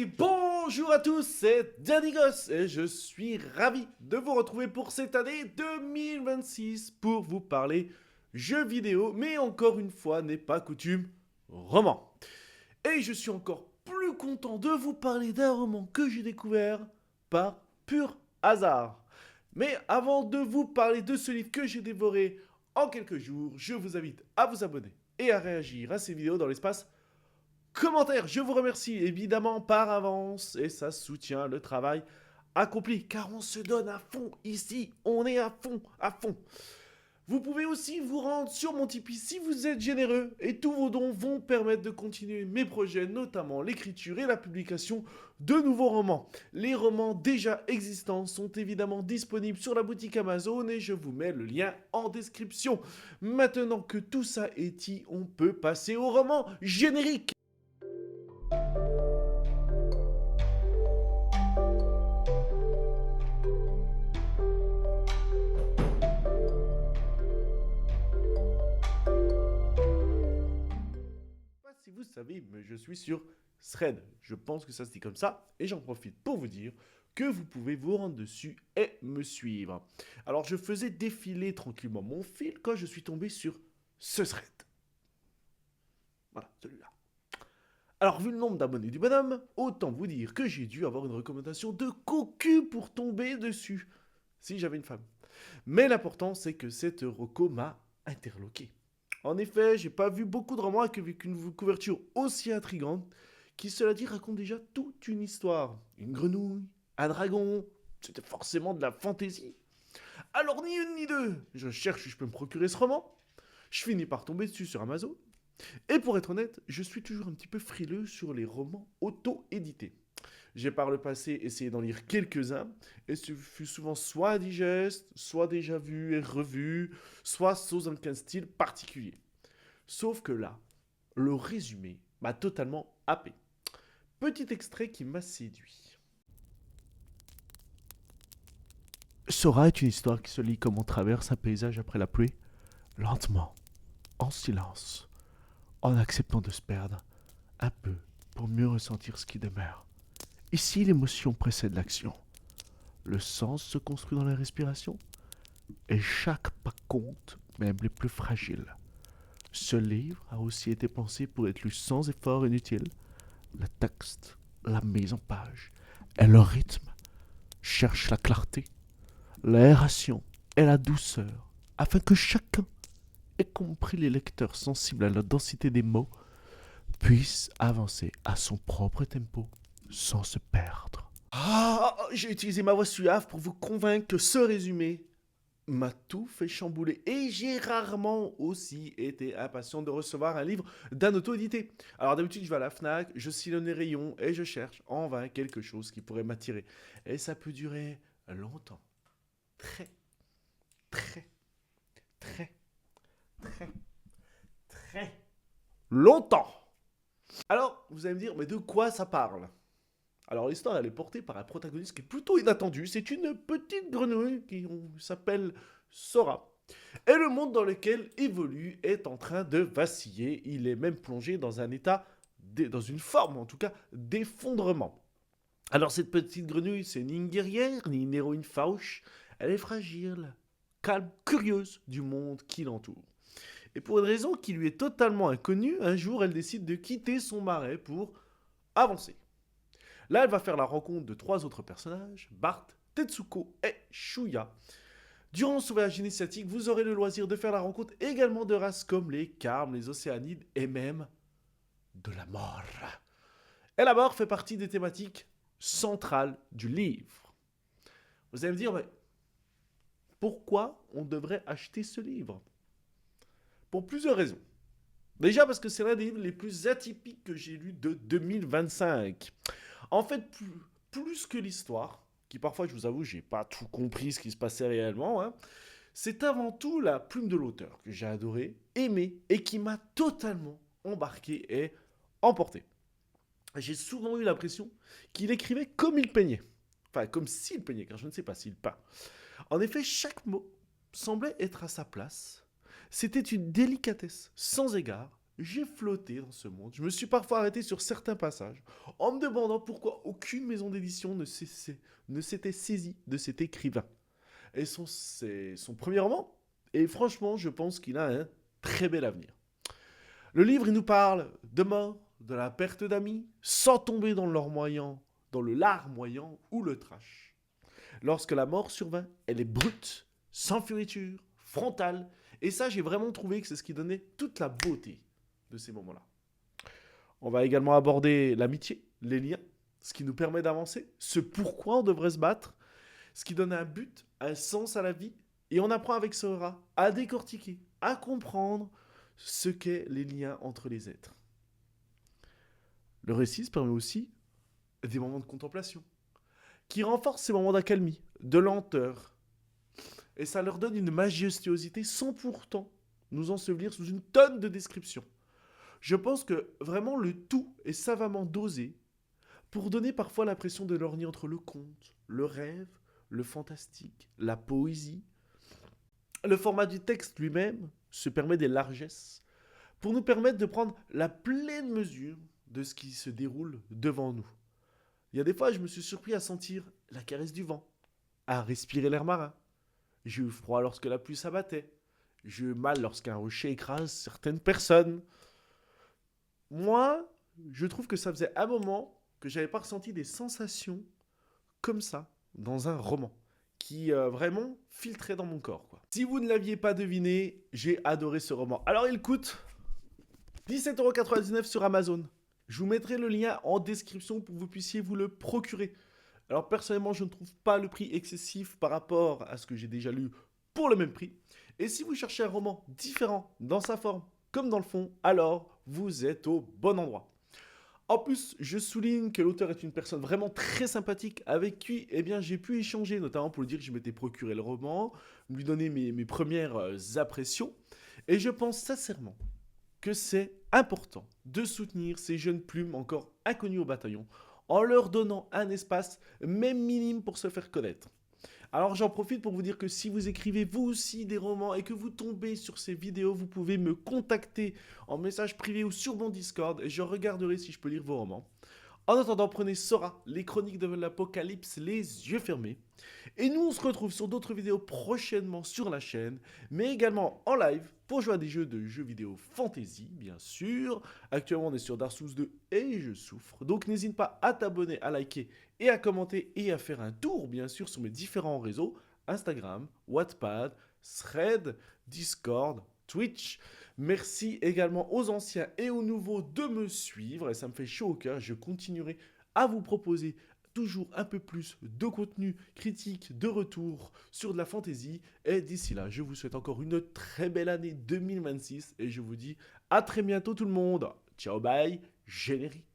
Et bonjour à tous, c'est Danny Goss et je suis ravi de vous retrouver pour cette année 2026 pour vous parler jeux vidéo, mais encore une fois, n'est pas coutume, roman. Et je suis encore plus content de vous parler d'un roman que j'ai découvert par pur hasard. Mais avant de vous parler de ce livre que j'ai dévoré en quelques jours, je vous invite à vous abonner et à réagir à ces vidéos dans l'espace commentaire. Je vous remercie évidemment par avance et ça soutient le travail accompli car on se donne à fond ici, on est à fond, à fond. Vous pouvez aussi vous rendre sur mon Tipeee si vous êtes généreux et tous vos dons vont permettre de continuer mes projets, notamment l'écriture et la publication de nouveaux romans. Les romans déjà existants sont évidemment disponibles sur la boutique Amazon et je vous mets le lien en description. Maintenant que tout ça est dit, on peut passer au roman générique. Si vous savez, mais je suis sur Thread. Je pense que ça se dit comme ça. Et j'en profite pour vous dire que vous pouvez vous rendre dessus et me suivre. Alors, je faisais défiler tranquillement mon fil quand je suis tombé sur ce thread. Voilà, celui-là. Alors, vu le nombre d'abonnés du bonhomme, autant vous dire que j'ai dû avoir une recommandation de cocu pour tomber dessus. Si j'avais une femme. Mais l'important, c'est que cette reco m'a interloqué. En effet, j'ai pas vu beaucoup de romans avec une couverture aussi intrigante qui, cela dit, raconte déjà toute une histoire. Une grenouille, un dragon, c'était forcément de la fantaisie. Alors ni une ni deux, je cherche si je peux me procurer ce roman. Je finis par tomber dessus sur Amazon. Et pour être honnête, je suis toujours un petit peu frileux sur les romans auto-édités. J'ai par le passé essayé d'en lire quelques-uns, et ce fut souvent soit indigeste, soit déjà vu et revu, soit sous un style particulier. Sauf que là, le résumé m'a totalement happé. Petit extrait qui m'a séduit. Sora est une histoire qui se lit comme on traverse un paysage après la pluie, lentement, en silence, en acceptant de se perdre un peu pour mieux ressentir ce qui demeure. Ici, l'émotion précède l'action. Le sens se construit dans la respiration et chaque pas compte, même les plus fragiles. Ce livre a aussi été pensé pour être lu sans effort inutile. Le texte, la mise en page et le rythme cherchent la clarté, l'aération et la douceur afin que chacun, y compris les lecteurs sensibles à la densité des mots, puisse avancer à son propre tempo sans se perdre. Ah, j'ai utilisé ma voix suave pour vous convaincre que ce résumé m'a tout fait chambouler. Et j'ai rarement aussi été impatient de recevoir un livre d'un auto-édité. Alors d'habitude, je vais à la FNAC, je sillonne les rayons et je cherche en vain quelque chose qui pourrait m'attirer. Et ça peut durer longtemps. Très, très, très, très, très longtemps. Alors, vous allez me dire, mais de quoi ça parle? Alors l'histoire, elle est portée par un protagoniste qui est plutôt inattendu. C'est une petite grenouille qui s'appelle Sora. Et le monde dans lequel évolue est en train de vaciller. Il est même plongé dans un état, dans une forme en tout cas, d'effondrement. Alors cette petite grenouille, c'est ni une guerrière, ni une héroïne farouche. Elle est fragile, calme, curieuse du monde qui l'entoure. Et pour une raison qui lui est totalement inconnue, un jour, elle décide de quitter son marais pour avancer. Là, elle va faire la rencontre de trois autres personnages, Bart, Tetsuko et Shuya. Durant son voyage initiatique, vous aurez le loisir de faire la rencontre également de races comme les Carmes, les Océanides et même de la mort. Et la mort fait partie des thématiques centrales du livre. Vous allez me dire, mais pourquoi on devrait acheter ce livre? Pour plusieurs raisons. Déjà parce que c'est l'un des livres les plus atypiques que j'ai lus de 2025. En fait, plus que l'histoire, qui parfois, je vous avoue, j'ai pas tout compris ce qui se passait réellement, hein, c'est avant tout la plume de l'auteur que j'ai adoré, aimé et qui m'a totalement embarqué et emporté. J'ai souvent eu l'impression qu'il écrivait comme il peignait. Enfin, comme s'il peignait, car je ne sais pas s'il peint. En effet, chaque mot semblait être à sa place. C'était une délicatesse sans égard, j'ai flotté dans ce monde. Je me suis parfois arrêté sur certains passages en me demandant pourquoi aucune maison d'édition ne s'était saisie de cet écrivain. Et c'est son premier roman. Et franchement, je pense qu'il a un très bel avenir. Le livre, il nous parle de mort, de la perte d'amis, sans tomber dans dans le larmoyant ou le trash. Lorsque la mort survint, elle est brute, sans fioriture, frontale. Et ça, j'ai vraiment trouvé que c'est ce qui donnait toute la beauté de ces moments-là. On va également aborder l'amitié, les liens, ce qui nous permet d'avancer, ce pourquoi on devrait se battre, ce qui donne un but, un sens à la vie. Et on apprend avec Sora à décortiquer, à comprendre ce qu'est les liens entre les êtres. Le récit se permet aussi des moments de contemplation, qui renforcent ces moments d'accalmie, de lenteur. Et ça leur donne une majestuosité sans pourtant nous ensevelir sous une tonne de descriptions. Je pense que vraiment le tout est savamment dosé pour donner parfois l'impression de lorgner entre le conte, le rêve, le fantastique, la poésie. Le format du texte lui-même se permet des largesses pour nous permettre de prendre la pleine mesure de ce qui se déroule devant nous. Il y a des fois, je me suis surpris à sentir la caresse du vent, à respirer l'air marin. J'ai eu froid lorsque la pluie s'abattait. J'ai eu mal lorsqu'un rocher écrase certaines personnes. Moi, je trouve que ça faisait un moment que j'avais pas ressenti des sensations comme ça dans un roman qui vraiment filtrait dans mon corps, quoi. Si vous ne l'aviez pas deviné, j'ai adoré ce roman. Alors il coûte 17,99 € sur Amazon. Je vous mettrai le lien en description pour que vous puissiez vous le procurer. Alors personnellement, je ne trouve pas le prix excessif par rapport à ce que j'ai déjà lu pour le même prix. Et si vous cherchez un roman différent dans sa forme comme dans le fond, alors vous êtes au bon endroit. En plus, je souligne que l'auteur est une personne vraiment très sympathique avec qui j'ai pu échanger, notamment pour lui dire que je m'étais procuré le roman, lui donner mes premières impressions. Et je pense sincèrement que c'est important de soutenir ces jeunes plumes encore inconnues au bataillon en leur donnant un espace, même minime, pour se faire connaître. Alors j'en profite pour vous dire que si vous écrivez vous aussi des romans et que vous tombez sur ces vidéos, vous pouvez me contacter en message privé ou sur mon Discord et je regarderai si je peux lire vos romans. En attendant, prenez Sora, les chroniques de l'Apocalypse, les yeux fermés. Et nous, on se retrouve sur d'autres vidéos prochainement sur la chaîne, mais également en live pour jouer à des jeux vidéo fantasy, bien sûr. Actuellement, on est sur Dark Souls 2 et je souffre. Donc, n'hésite pas à t'abonner, à liker et à commenter et à faire un tour, bien sûr, sur mes différents réseaux Instagram, Wattpad, Thread, Discord, Twitch. Merci également aux anciens et aux nouveaux de me suivre et ça me fait chaud au cœur. Je continuerai à vous proposer toujours un peu plus de contenu critique de retour sur de la fantasy. Et d'ici là, je vous souhaite encore une très belle année 2026 et je vous dis à très bientôt tout le monde. Ciao, bye, générique.